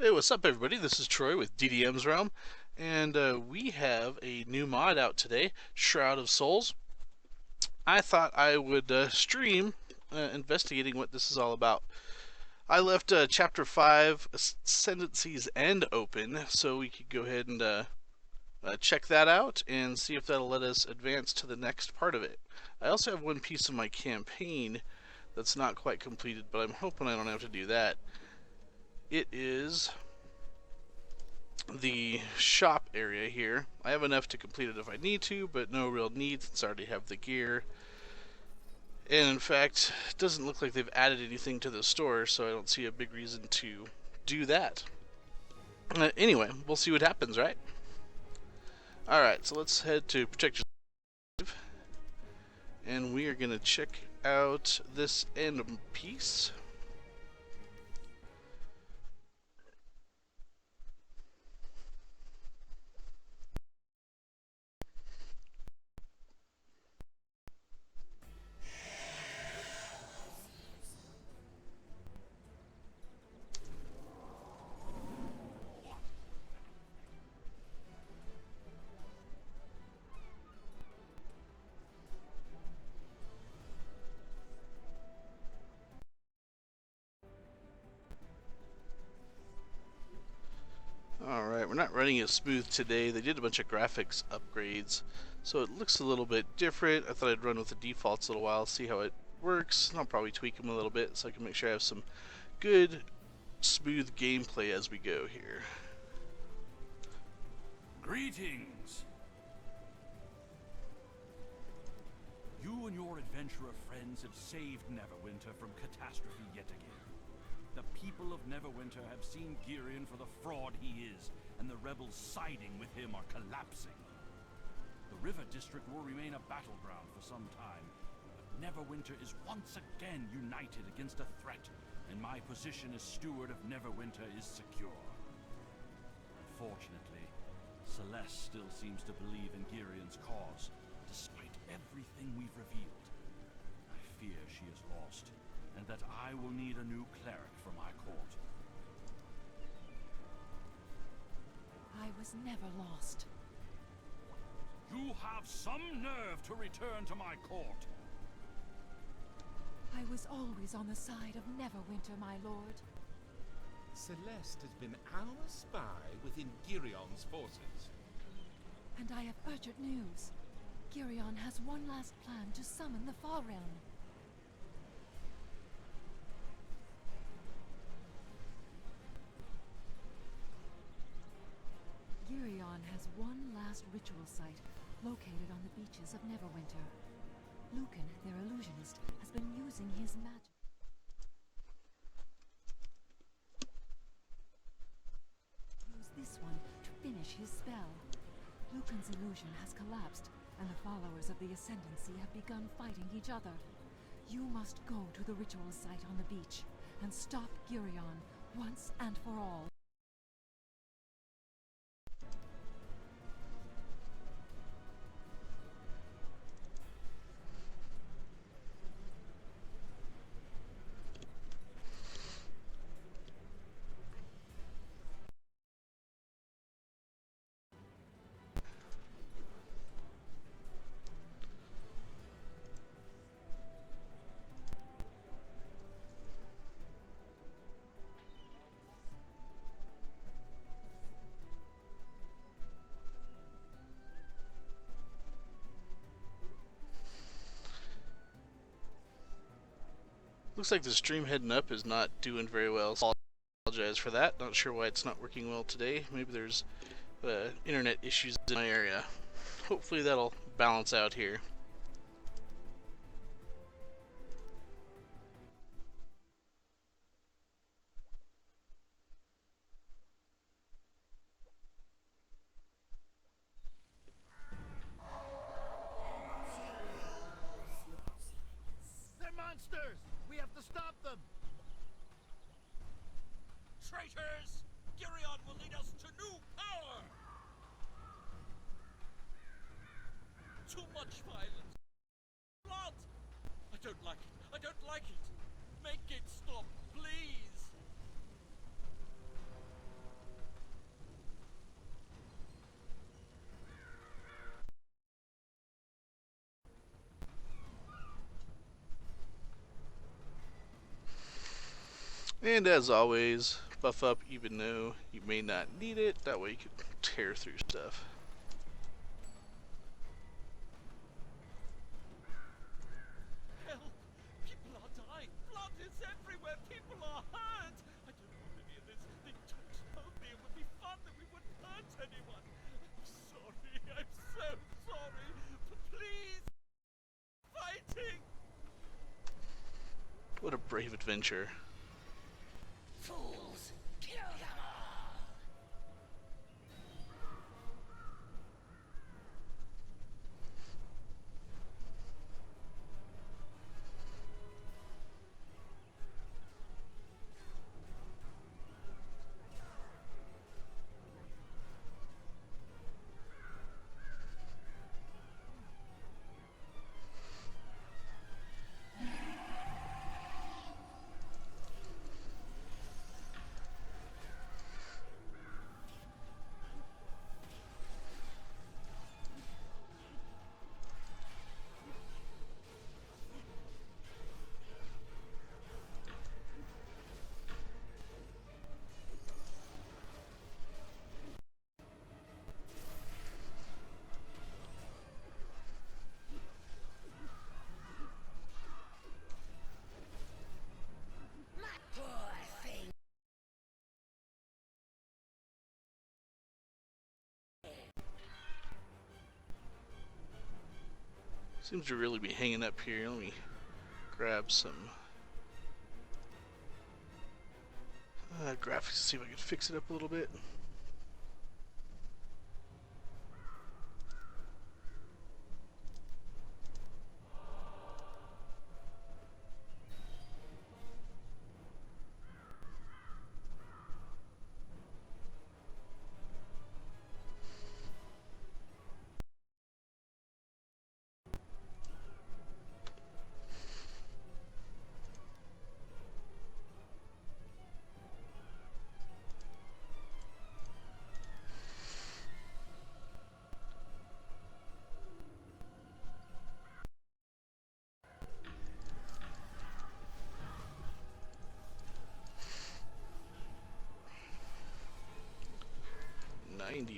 Hey, what's up, everybody? This is Troy with DDM's Realm, and we have a new mod out today, Shroud of Souls. I thought I would stream investigating what this is all about. I left Chapter 5, Ascendancy's End open, so we could go ahead and check that out and see if that'll let us advance to the next part of it. I also have one piece of my campaign that's not quite completed, but I'm hoping I don't have to do that. It is the shop area here. I have enough to complete it if I need to, but no real need since I already have the gear. And in fact, it doesn't look like they've added anything to the store, so I don't see a big reason to do that. Anyway, we'll see what happens, right? Alright, so let's head to Protect Yourself, and we are going to check out this end piece. Alright, we're not running as smooth today. They did a bunch of graphics upgrades, so it looks a little bit different. I thought I'd run with the defaults a little while, see how it works, and I'll probably tweak them a little bit so I can make sure I have some good, smooth gameplay as we go here. Greetings! You and your adventurer friends have saved Neverwinter from catastrophe yet again. The people of Neverwinter have seen Girion for the fraud he is, and the rebels siding with him are collapsing. The River District will remain a battleground for some time, but Neverwinter is once again united against a threat, and my position as steward of Neverwinter is secure. Unfortunately, Celeste still seems to believe in Girion's cause, despite everything we've revealed. I fear she is lost, and that I will need a new cleric for my court. I was never lost. You have some nerve to return to my court! I was always on the side of Neverwinter, my lord. Celeste has been our spy within Girion's forces. And I have urgent news. Girion has one last plan to summon the Far Realm. Girion has one last ritual site located on the beaches of Neverwinter. Lucan, their illusionist, has been using his magic. Use this one to finish his spell. Lucan's illusion has collapsed, and the followers of the Ascendancy have begun fighting each other. You must go to the ritual site on the beach and stop Girion once and for all. Looks like the stream heading up is not doing very well, so I apologize for that. Not sure why it's not working well today. Maybe there's internet issues in my area. Hopefully that'll balance out here. They're monsters! We have to stop them! Traitors! Girion will lead us to new power! Too much violence. Blood! I don't like it. I don't like it. Make it stop, please! And as always, buff up even though you may not need it. That way you can tear through stuff. Help! People are dying! Blood is everywhere! People are hurt! I don't want any of this. They told me it would be fun, that we wouldn't hurt anyone. I'm sorry. I'm so sorry. But please, fighting! What a brave adventure. Fools! Kill them all! My poor thing! Seems to really be hanging up here. Let me grab some graphics to see if I can fix it up a little bit.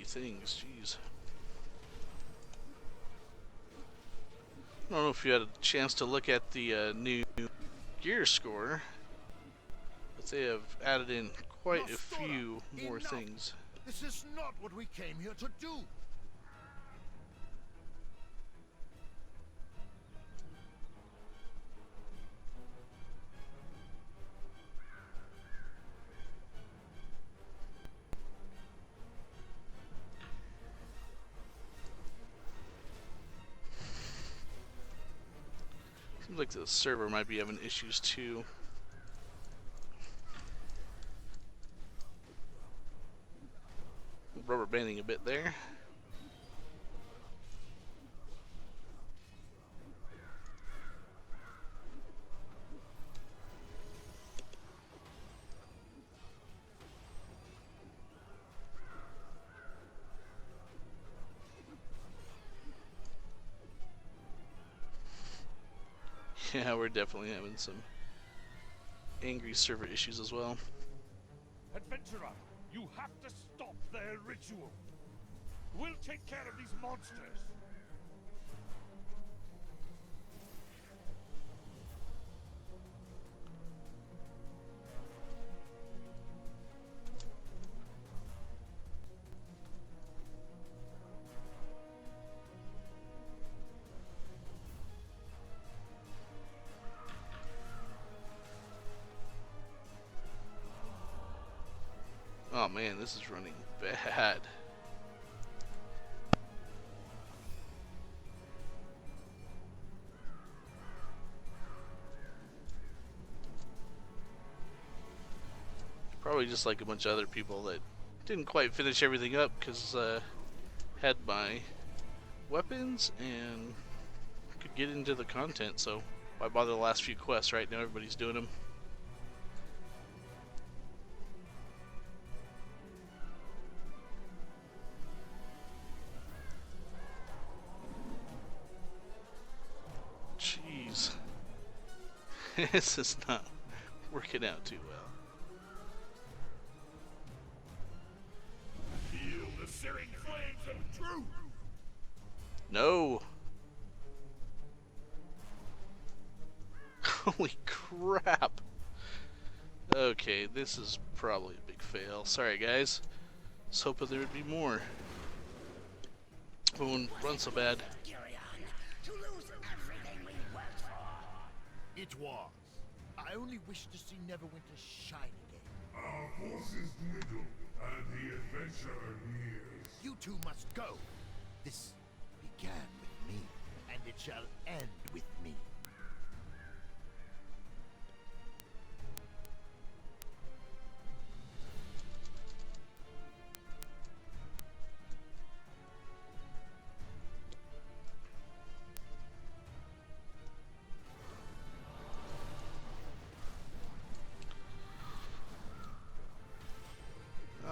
Things, jeez. I don't know if you had a chance to look at the new gear score, but they have added in quite a few more things. This is not what we came here to do. Seems like the server might be having issues too. Rubber banding a bit there. Yeah, we're definitely having some angry server issues as well. Adventurer, you have to stop their ritual. We'll take care of these monsters. Oh man, this is running bad. Probably just like a bunch of other people that didn't quite finish everything up because had my weapons and could get into the content, so why bother the last few quests? Right now everybody's doing them. Jeez. This is not working out too well. searing flames of truth! No. Holy crap. Okay, this is probably a big fail. Sorry, guys. I was hoping there would be more. It wouldn't run so bad. Girion, to lose everything we worked for. It was. I only wish to see Neverwinter shine again. Our forces dwindle, and the adventurer nears. You two must go. This began with me, and it shall end with me.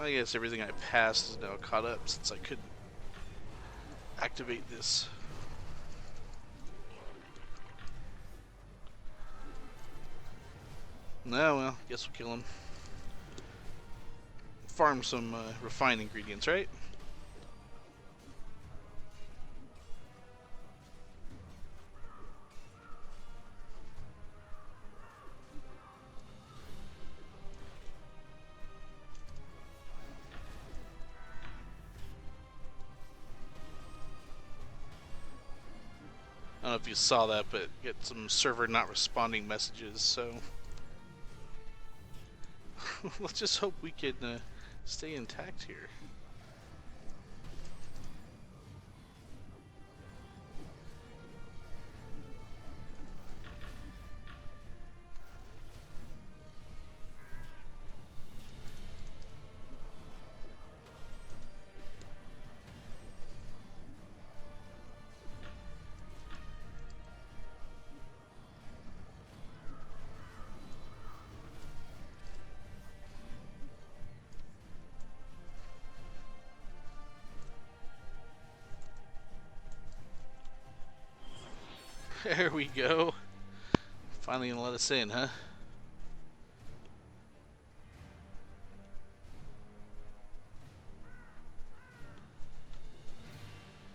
I guess everything I passed is now caught up since I couldn't activate this. No, well, guess we'll kill him. Farm some refined ingredients, right? I don't know if you saw that, but get some server not responding messages, so let's just hope we can stay intact here. There we go. Finally gonna let us in, huh?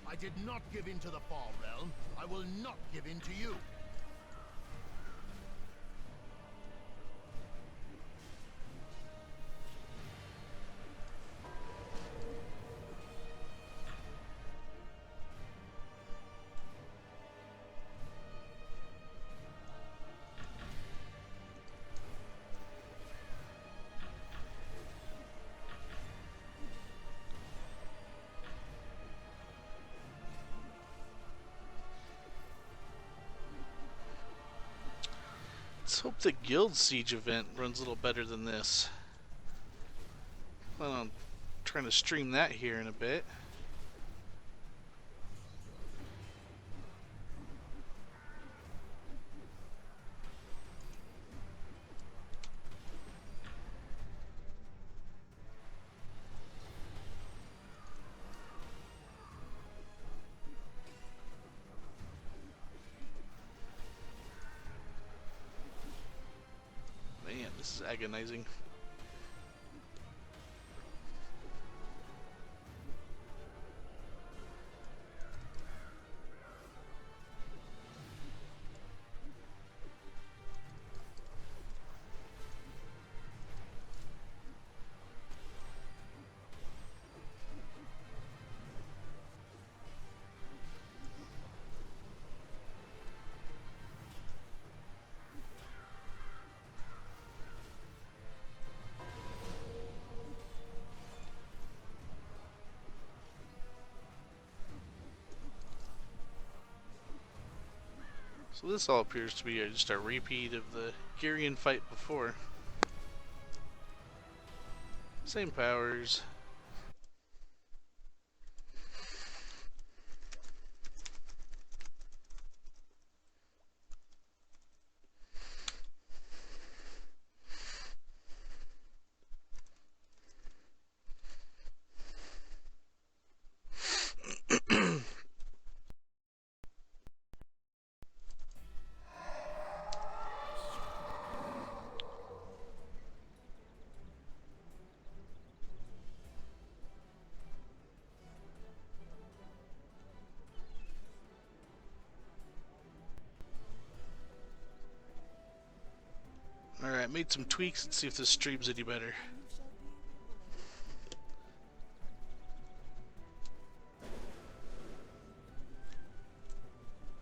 I did not give in to the Far Realm. I will not give in to you. Let's hope the Guild Siege event runs a little better than this. Plan on trying to stream that here in a bit. Man, this is agonizing. So this all appears to be just a repeat of the Girion fight before. Same powers. made some tweaks. Let's see if this streams any better.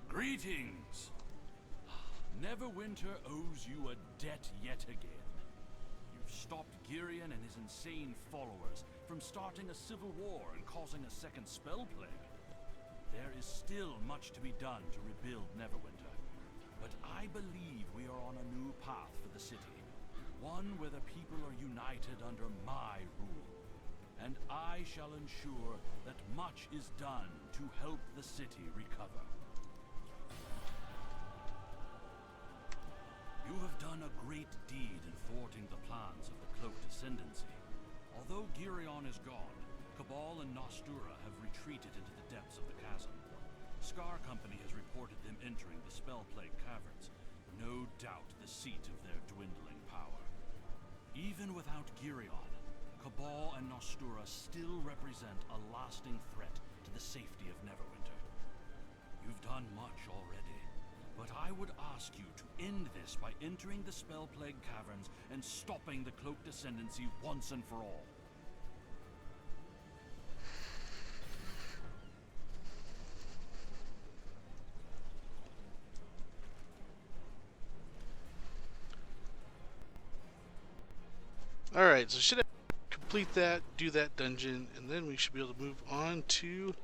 Greetings! Neverwinter owes you a debt yet again. You've stopped Girion and his insane followers from starting a civil war and causing a second spell plague. There is still much to be done to rebuild Neverwinter, but I believe we are on a new path for the city. One where the people are united under my rule. And I shall ensure that much is done to help the city recover. You have done a great deed in thwarting the plans of the Cloaked Ascendancy. Although Girion is gone, Cabal and Nostura have retreated into the depths of the chasm. Scar Company has reported them entering the Spellplague Caverns, no doubt the seat of their dwindling power. Even without Girion, Cabal and Nostura still represent a lasting threat to the safety of Neverwinter. You've done much already, but I would ask you to end this by entering the Spellplague Caverns and stopping the Cloaked Ascendancy once and for all. Alright, so should I complete that, do that dungeon, and then we should be able to move on to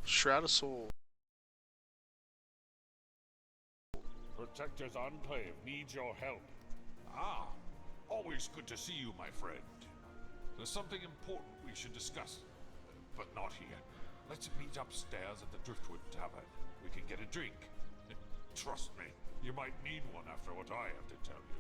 Shroud of Soul. Protector's Enclave needs your help. Ah, always good to see you, my friend. There's something important we should discuss, but not here. Let's meet upstairs at the Driftwood Tavern. We can get a drink. Trust me, you might need one after what I have to tell you.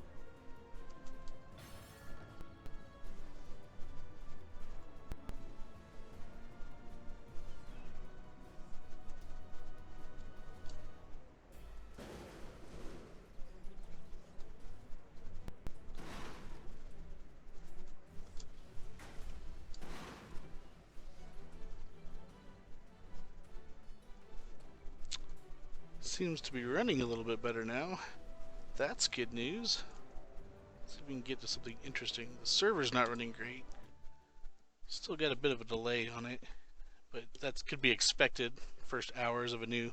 Seems to be running a little bit better now. That's good news. Let's see if we can get to something interesting. The server's not running great. Still got a bit of a delay on it, but that could be expected. First hours of a new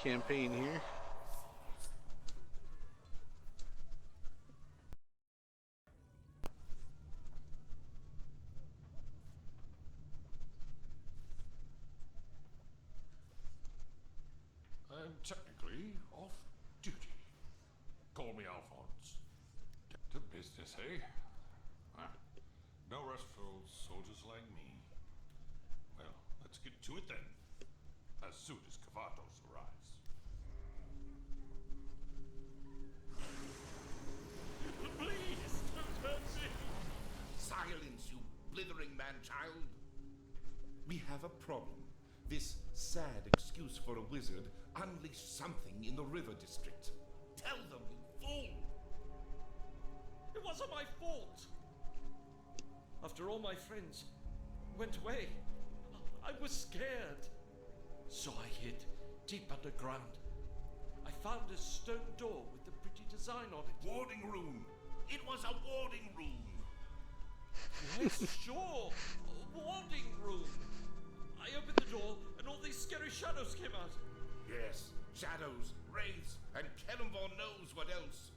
campaign here. I'm technically off duty. Call me Alphonse. To business, eh? Ah, no rest for old soldiers like me. Well, let's get to it then. As soon as Cavatos arrives. Please, don't hurt me! Silence, you blithering man-child! We have a problem. This sad excuse for a wizard unleashed something in the river district. Tell them, you fool! It wasn't my fault! After all my friends went away, I was scared. So I hid deep underground. I found a stone door with a pretty design on it. Warding room! It was a warding room! Yes, sure. A warding room. I opened the door and all these scary shadows came out. Yes, shadows, wraiths, and Cannonball knows what else.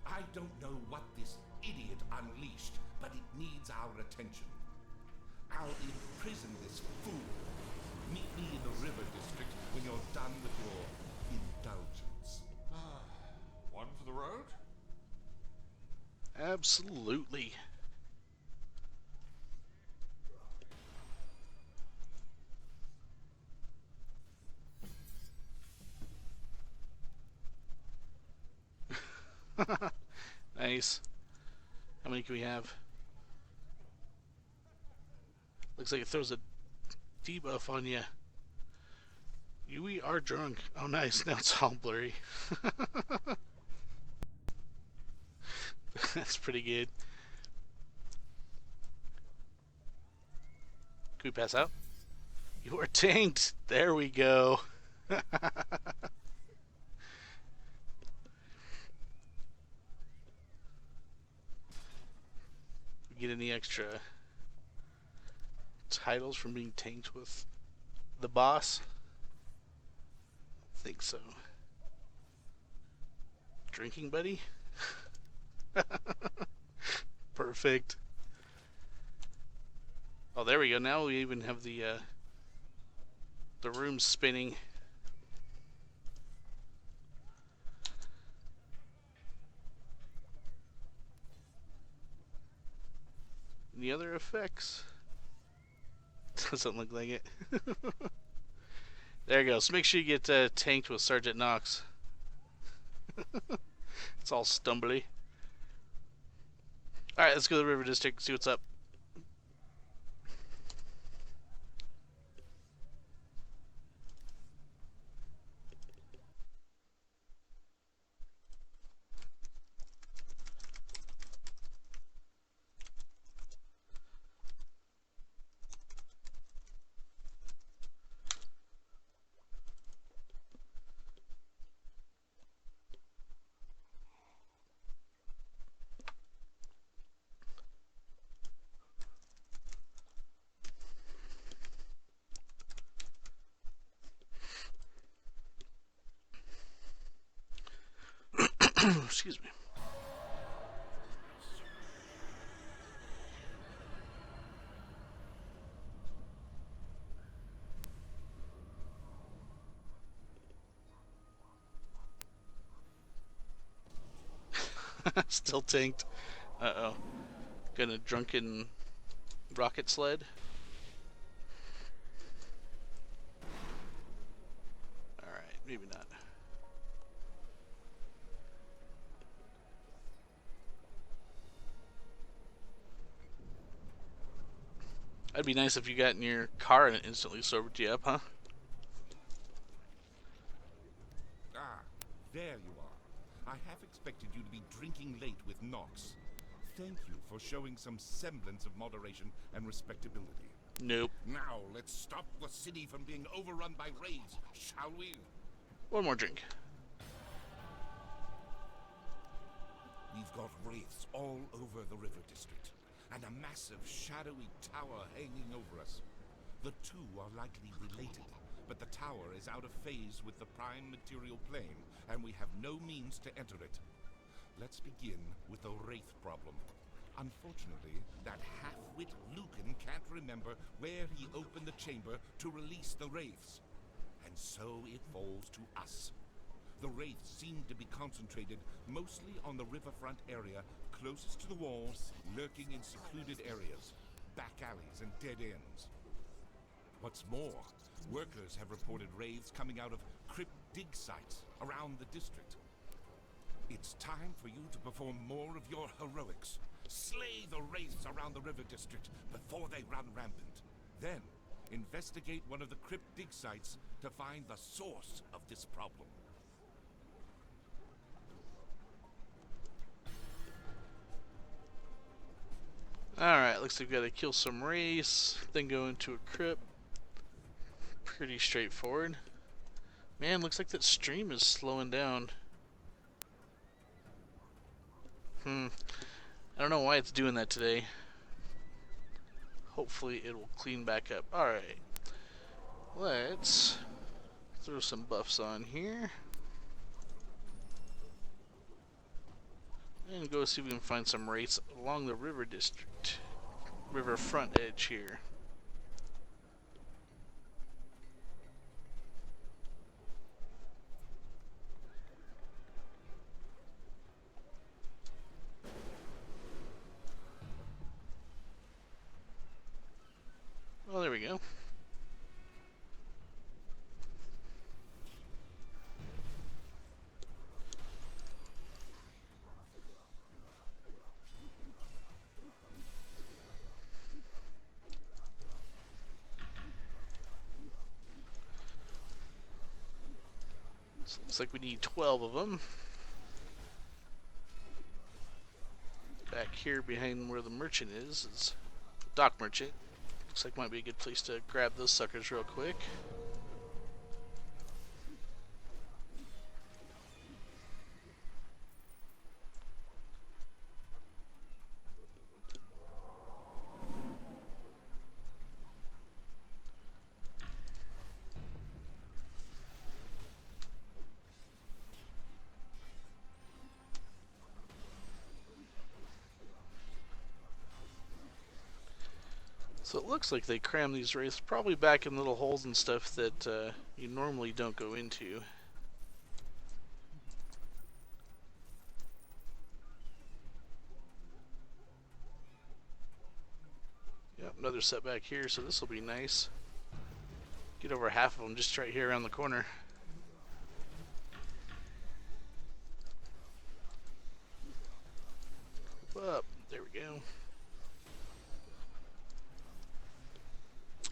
I don't know what this idiot unleashed, but it needs our attention. I'll imprison this fool. Meet me in the river district when you're done with your indulgence. One for the road? Absolutely. Nice. How many can we have? Looks like it throws a debuff on you. We are drunk. Oh, nice. Now it's all blurry. That's pretty good. Can we pass out? You are tanked. There we go. get any extra titles from being tanked with the boss? I think so. Drinking buddy? Perfect. Oh, there we go. Now we even have the room spinning. Any other effects? Doesn't look like it. There you go. So make sure you get tanked with Sergeant Knox. It's all stumbly. Alright, let's go to the River District, see what's up. Excuse me. Still tanked. Uh-oh. Gonna drunken rocket sled. Alright, maybe not. That'd be nice if you got in your car and it instantly sobered you up, huh? Ah, there you are. I half expected you to be drinking late with Knox. Thank you for showing some semblance of moderation and respectability. Nope. Now, let's stop the city from being overrun by raids, shall we? One more drink. We've got wraiths all over the river district, and a massive shadowy tower hanging over us. The two are likely related, but the tower is out of phase with the prime material plane, and we have no means to enter it. Let's begin with the wraith problem. Unfortunately, that half-wit Lucan can't remember where he opened the chamber to release the wraiths. And so it falls to us. The wraiths seem to be concentrated mostly on the riverfront area closest to the walls, lurking in secluded areas, back alleys and dead ends. What's more, workers have reported wraiths coming out of crypt dig sites around the district. It's time for you to perform more of your heroics. Slay the wraiths around the river district before they run rampant. Then, investigate one of the crypt dig sites to find the source of this problem. Alright, looks like we gotta kill some wraiths, then go into a crypt. Pretty straightforward. Man, looks like that stream is slowing down. I don't know why it's doing that today. Hopefully it will clean back up. Alright. Let's throw some buffs on here. And go see if we can find some wraiths along the river district. Riverfront edge here. Well, there we go. So looks like we need 12 of them. Back here behind where the merchant is Dock Merchant. Looks like might be a good place to grab those suckers real quick. So it looks like they cram these wraiths probably back in little holes and stuff that you normally don't go into. Yep, another setback here, so this will be nice. Get over half of them just right here around the corner. Up, there we go.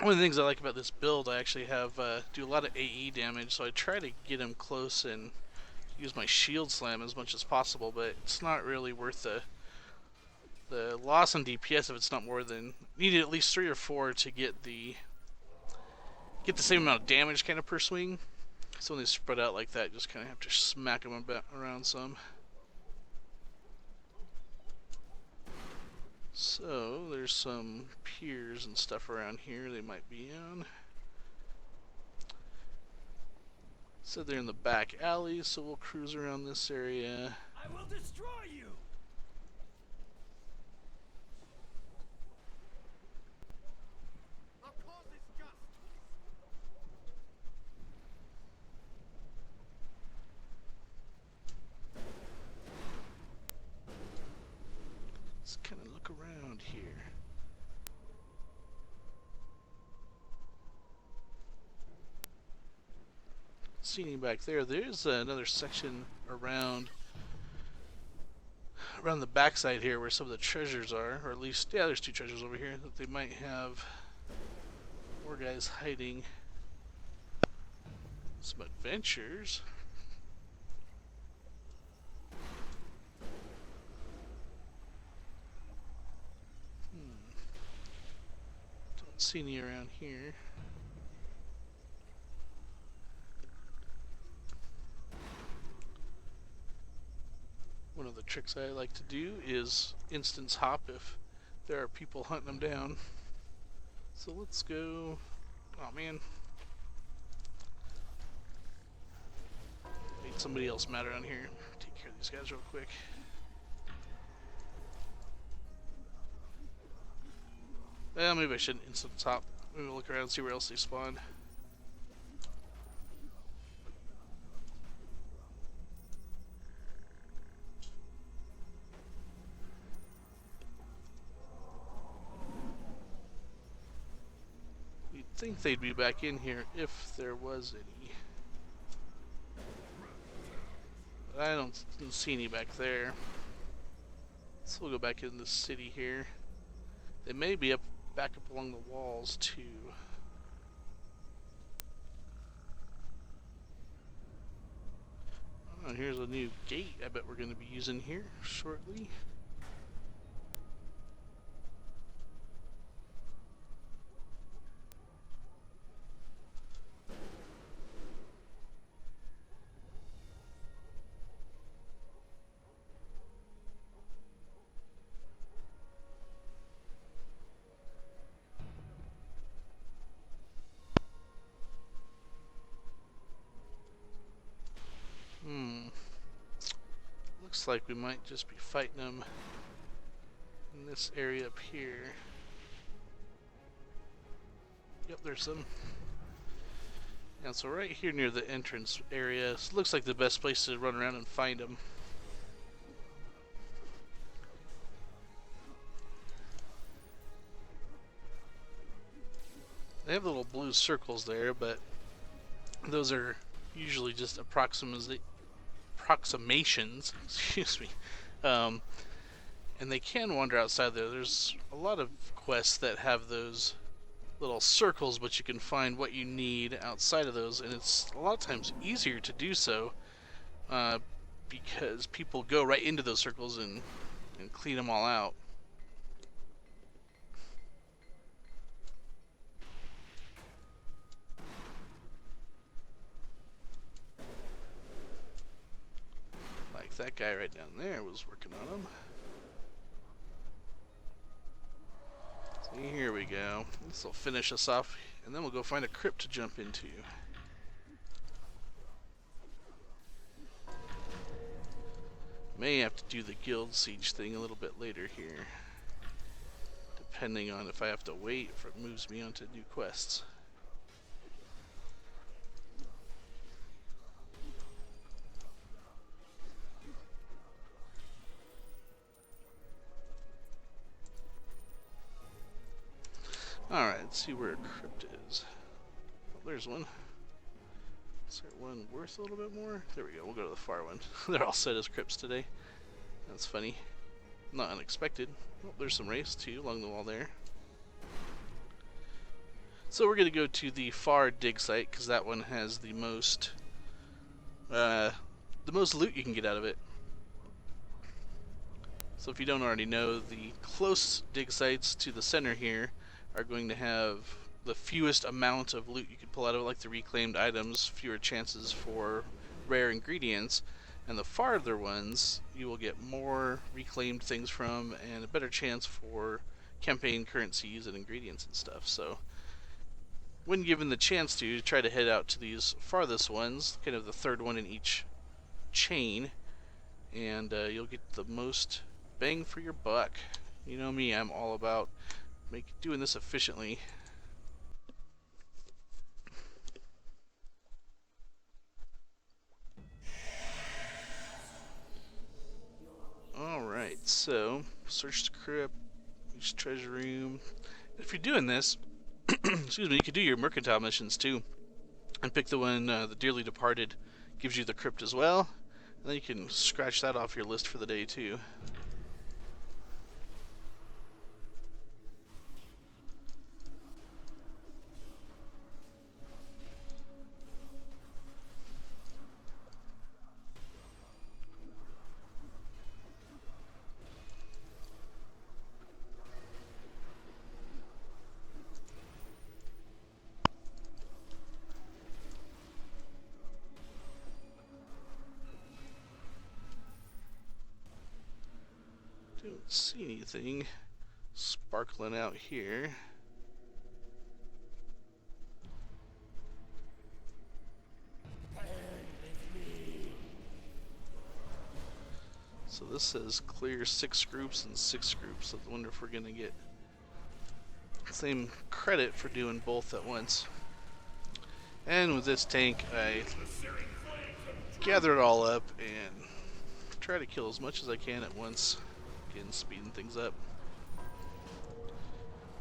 One of the things I like about this build, I actually have do a lot of AE damage, so I try to get him close and use my shield slam as much as possible, but it's not really worth the loss on DPS if it's not more than needed at least 3 or 4 to get the same amount of damage kind of per swing. So when they spread out like that, you just kind of have to smack them around some. So there's some piers and stuff around here they might be on. So they're in the back alley, so we'll cruise around this area. I will destroy you! Let's kind of look around here. See any back there? There's another section around the backside here where some of the treasures are, or at least, yeah, there's 2 treasures over here that they might have more guys hiding. Some adventures. Don't see any around here. One of the tricks I like to do is instance hop if there are people hunting them down. So let's go. Oh man. Made somebody else mad around here. Take care of these guys real quick. Well, maybe I shouldn't instance hop. Maybe we'll look around and see where else they spawn. You'd think they'd be back in here if there was any. But I don't see any back there. So we'll go back in the city here. They may be back up along the walls too. Oh, here's a new gate I bet we're going to be using here shortly. Looks like we might just be fighting them in this area up here. Yep, there's some. And so right here near the entrance area, so looks like the best place to run around and find them. They have little blue circles there, but those are usually just approximations, excuse me. And they can wander outside there. There's a lot of quests that have those little circles, but you can find what you need outside of those, and it's a lot of times easier to do so because people go right into those circles and clean them all out. Like that guy right down there was working on them. See, here we go. This will finish us off, and then we'll go find a crypt to jump into. May have to do the guild siege thing a little bit later here, depending on if I have to wait or if it moves me onto new quests. Alright, let's see where a crypt is. Oh, there's one. Is there one worth a little bit more? There we go, we'll go to the far one. They're all set as crypts today. That's funny. Not unexpected. Oh, there's some race too along the wall there. So we're going to go to the far dig site because that one has the most loot you can get out of it. So if you don't already know, the close dig sites to the center here are going to have the fewest amount of loot you could pull out of it, like the reclaimed items, fewer chances for rare ingredients, and the farther ones you will get more reclaimed things from and a better chance for campaign currencies and ingredients and stuff. So when given the chance to, try to head out to these farthest ones, kind of the third one in each chain, and you'll get the most bang for your buck. You know me, I'm all about doing this efficiently. Alright, so search the crypt, each treasure room. If you're doing this, excuse me, you could do your mercantile missions too, and pick the one the dearly departed gives you the crypt as well, and then you can scratch that off your list for the day too. Don't see anything sparkling out here. So this says clear 6 groups and 6 groups, so I wonder if we're going to get the same credit for doing both at once. And with this tank, I gather it all up and try to kill as much as I can at once. Again, speeding things up.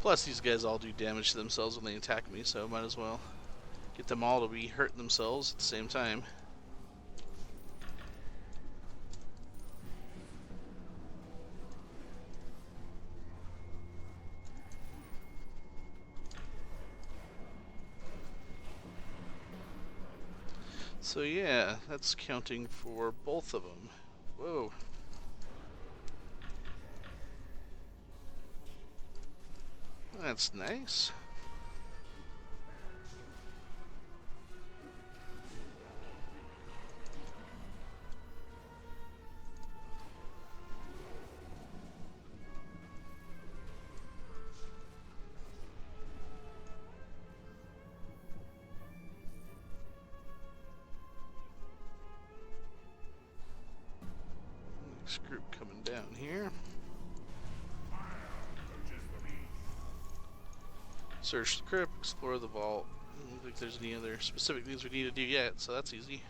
Plus, these guys all do damage to themselves when they attack me, so I might as well get them all to be hurting themselves at the same time. So yeah, that's counting for both of them. Whoa. That's nice. Next group coming down here. Search the crypt, explore the vault. I don't think there's any other specific things we need to do yet, so that's easy.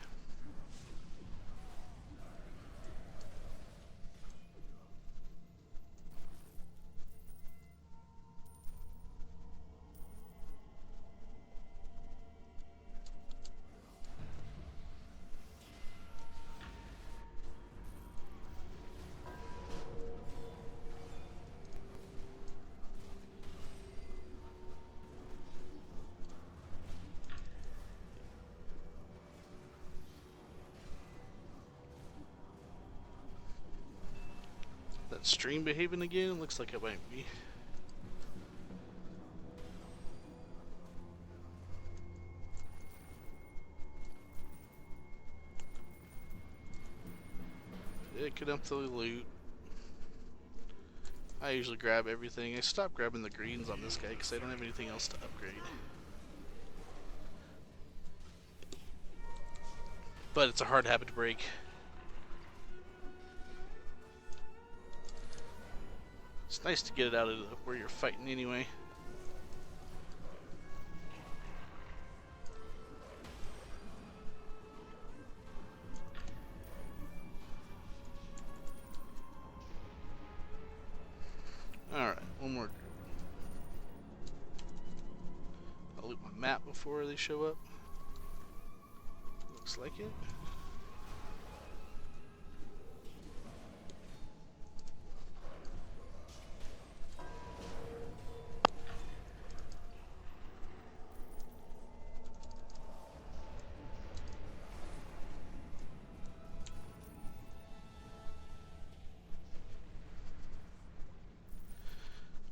That stream behaving again? Looks like it might be. Picking up the loot. I usually grab everything. I stopped grabbing the greens on this guy because I don't have anything else to upgrade. But it's a hard habit to break. It's nice to get it out of where you're fighting anyway. Alright, one more. I'll loot my map before they show up. Looks like it.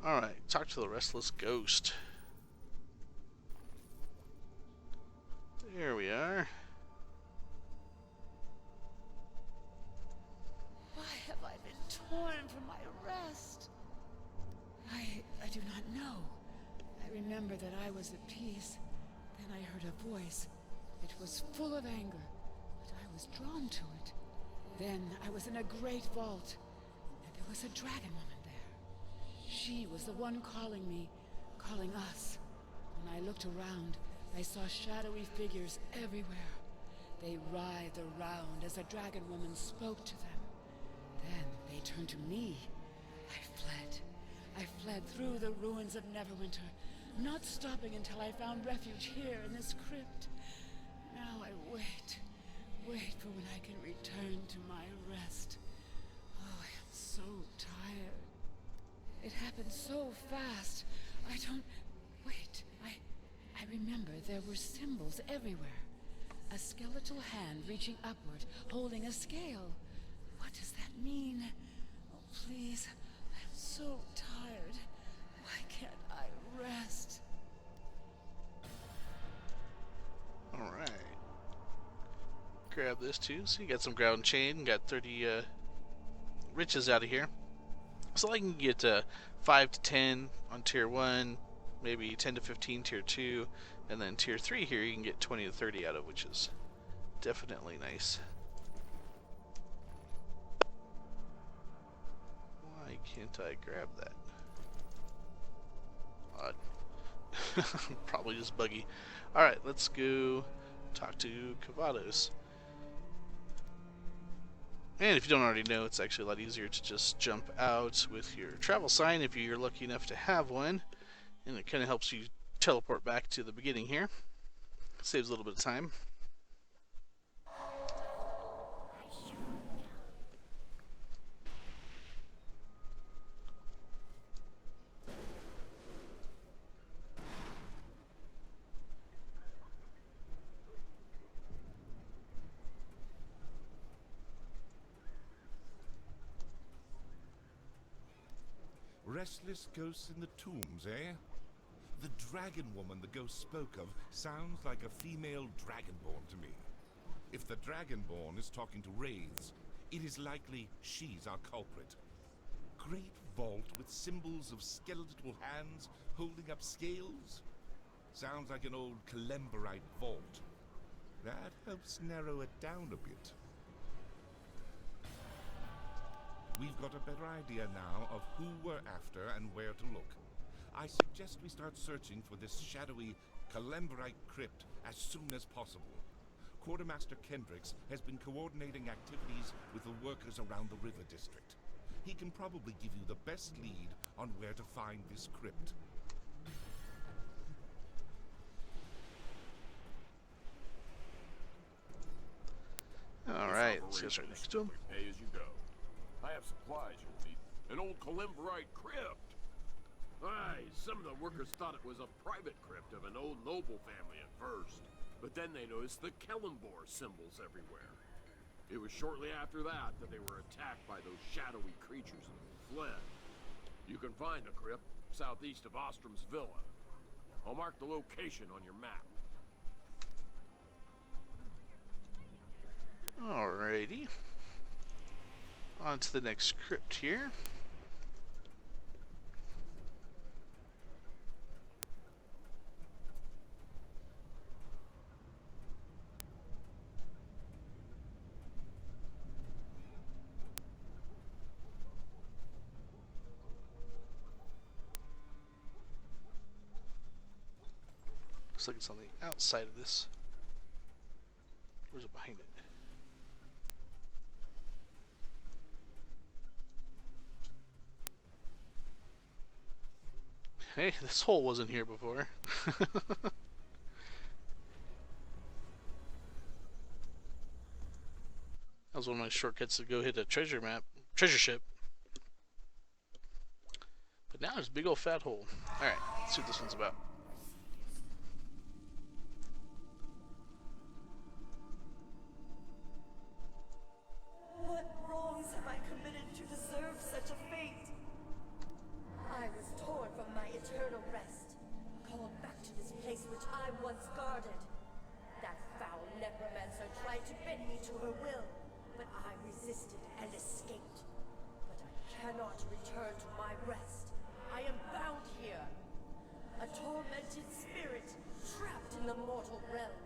Alright, talk to the restless ghost. There we are. Why have I been torn from my rest? I do not know. I remember that I was at peace. Then I heard a voice. It was full of anger, but I was drawn to it. Then I was in a great vault, and there was a dragon woman there. She was the one calling me, calling us. When I looked around, I saw shadowy figures everywhere. They writhed around as the dragon woman spoke to them. Then they turned to me. I fled. I fled through the ruins of Neverwinter, not stopping until I found refuge here in this crypt. Now I wait for when I can return to my rest. Oh, I am so tired. It happened so fast. I don't... Wait, I remember there were symbols everywhere. A skeletal hand reaching upward, holding a scale. What does that mean? Oh, please. I'm so tired. Why can't I rest? Alright. Grab this too. So you got some ground chain, got 30 riches out of here. So I can get 5 to 10 on tier 1, maybe 10 to 15 tier 2, and then tier 3 here you can get 20 to 30 out of, which is definitely nice. Why can't I grab that? Odd. Probably just buggy. Alright, let's go talk to Cavados. And if you don't already know, it's actually a lot easier to just jump out with your travel sign if you're lucky enough to have one. And it kind of helps you teleport back to the beginning here. Saves a little bit of time. Restless ghosts in the tombs, eh? The dragon woman the ghost spoke of sounds like a female dragonborn to me. If the dragonborn is talking to wraiths, it is likely she's our culprit. Great vault with symbols of skeletal hands holding up scales? Sounds like an old Kalemberite vault. That helps narrow it down a bit. We've got a better idea now of who we're after and where to look. I suggest we start searching for this shadowy Kalemberite crypt as soon as possible. Quartermaster Kendricks has been coordinating activities with the workers around the river district. He can probably give you the best lead on where to find this crypt. Alright, let's get right next to him. Pay as you go. I have supplies you'll need. An old Kalemberite crypt. Aye, some of the workers thought it was a private crypt of an old noble family at first. But then they noticed the Kellenbor symbols everywhere. It was shortly after that that they were attacked by those shadowy creatures and fled. You can find the crypt southeast of Ostrom's villa. I'll mark the location on your map. Alrighty. On to the next crypt here. Looks like it's on the outside of this. Where's it behind it? Hey, this hole wasn't here before. That was one of my shortcuts to go hit a treasure ship. But now there's a big old fat hole. Alright, let's see what this one's about. What wrongs have I committed to deserve such a fate? I was torn from my eternal rest, called back to this place which I once guarded. That foul necromancer tried to bend me to her will, but I resisted and escaped. But I cannot return to my rest. I am bound here. A tormented spirit, trapped in the mortal realm.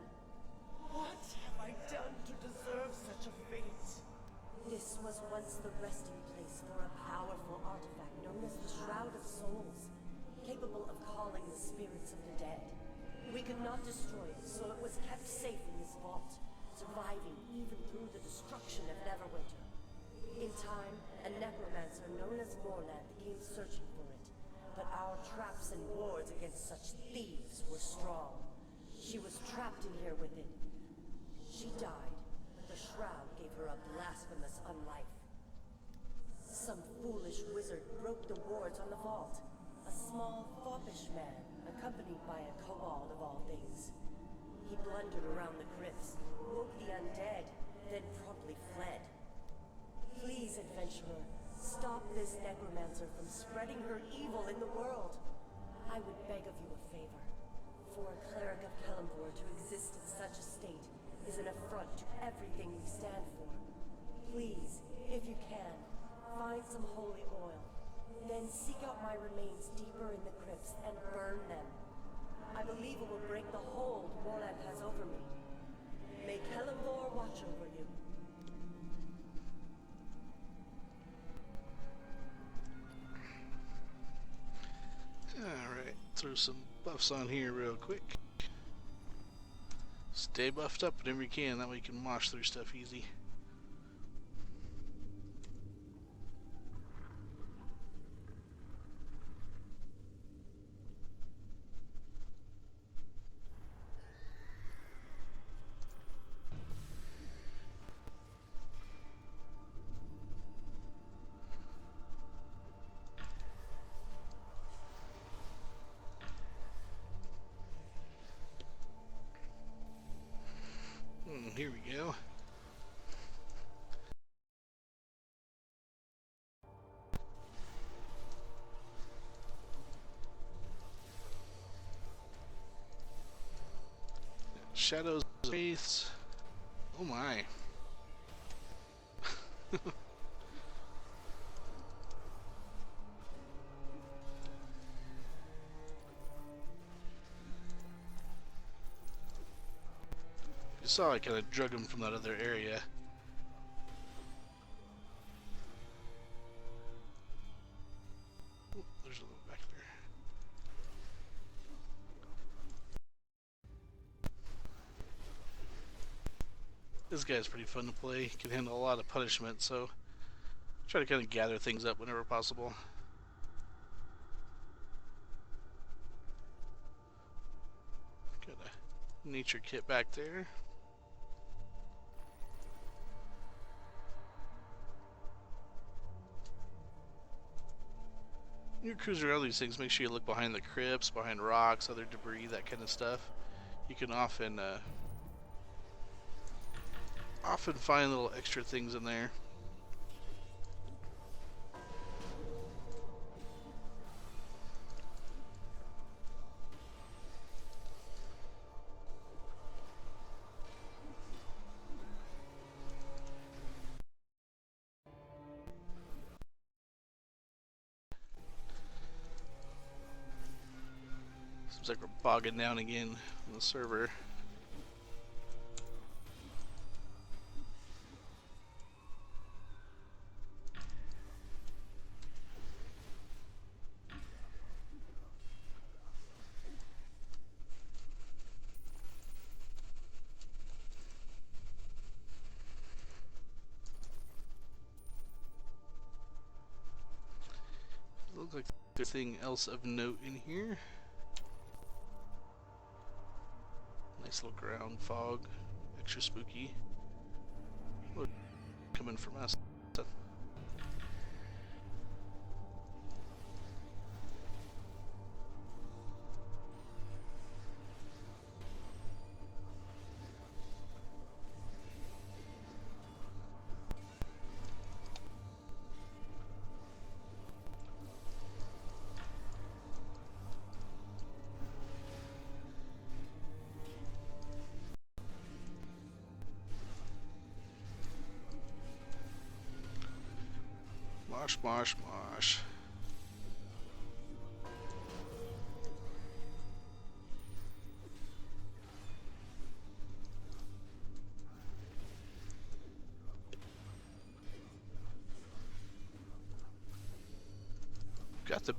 What have I done to deserve such a fate? This was once the resting place for a powerful artifact known as the Shroud of Souls, capable of calling the spirits of the dead. We could not destroy it, so it was kept safe in this vault, surviving even through the destruction of Neverwinter. In time, a necromancer known as Mornad became searching for it, but our traps and wards against such thieves were strong. She was trapped in here with it. She died, but the Shroud gave her a blasphemous unlife. Some foolish wizard broke the wards on the vault. A small, foppish man, accompanied by a kobold of all things. He blundered around the crypts, woke the undead, then promptly fled. Please, adventurer, stop this necromancer from spreading her evil in the world. I would beg of you a favor. For a cleric of Kelemvor to exist in such a state is an affront to everything we stand for. Please, if you can, find some holy oil. Then seek out my remains deeper in the crypts and burn them. I believe it will break the hold Morland has over me. May Kelemvor watch over you. Alright, throw some buffs on here real quick. Stay buffed up whenever you can, that way you can wash through stuff easy. Here we go. Shadows of Wraiths. Oh my. You saw I kind of drug him from that other area. Ooh, there's a little back there. This guy's pretty fun to play. He can handle a lot of punishment, so try to kind of gather things up whenever possible. Got a nature kit back there. You cruise around these things, make sure you look behind the crypts, behind rocks, other debris, that kind of stuff. You can often find little extra things in there. Seems like we're bogging down again on the server. Looks like there's anything else of note in here. Nice little ground fog, extra spooky. Look, coming from us. Mosh, mosh, mosh. Got the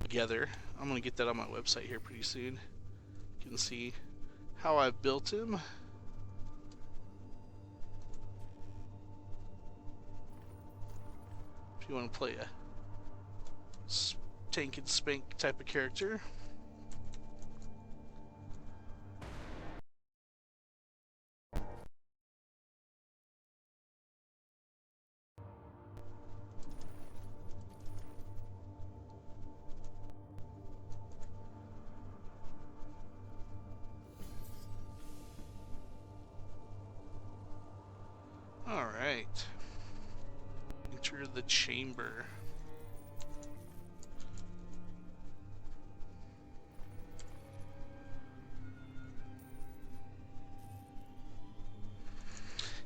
together. I'm gonna get that on my website here pretty soon. You can see how I built him. If you want to play a tank and spank type of character. Alright. Enter the chamber.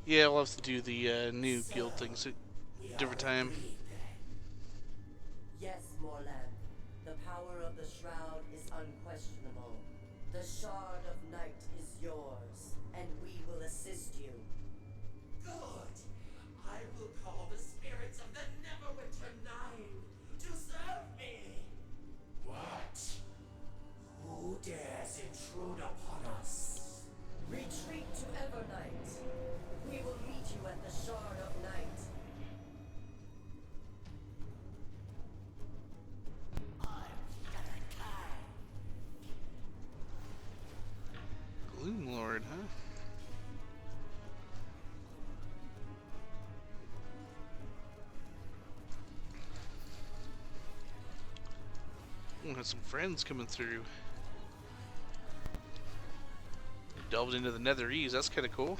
Yeah, we'll have to do the new guild things at a different time. Yes, Morland. The power of the Shroud is unquestionable. The Shard of Night is yours, and we will assist you. Good. I will call the spirits of the Neverwinter Nine to serve me. What? Who dares intrude upon us? Retreat to Evernight. We will meet you at the Shard of Night. Gloom Lord, huh? We'll have some friends coming through. Delved into the Netherese, that's kind of cool.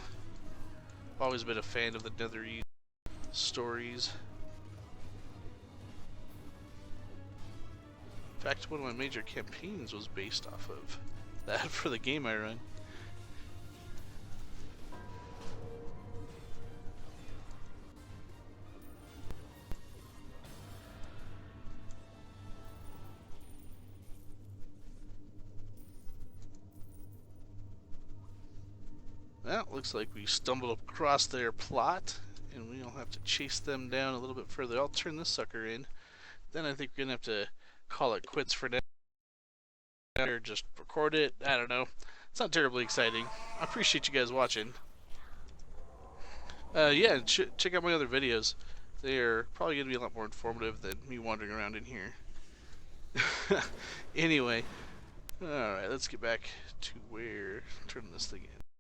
Always been a fan of the Netherese stories. In fact, one of my major campaigns was based off of that for the game I run. Well, looks like we stumbled across their plot, and we'll have to chase them down a little bit further. I'll turn this sucker in. Then I think we're going to have to call it quits for now. Or just record it. I don't know. It's not terribly exciting. I appreciate you guys watching. Yeah, check out my other videos. They are probably going to be a lot more informative than me wandering around in here. Anyway, alright, let's get back to where... turn this thing in.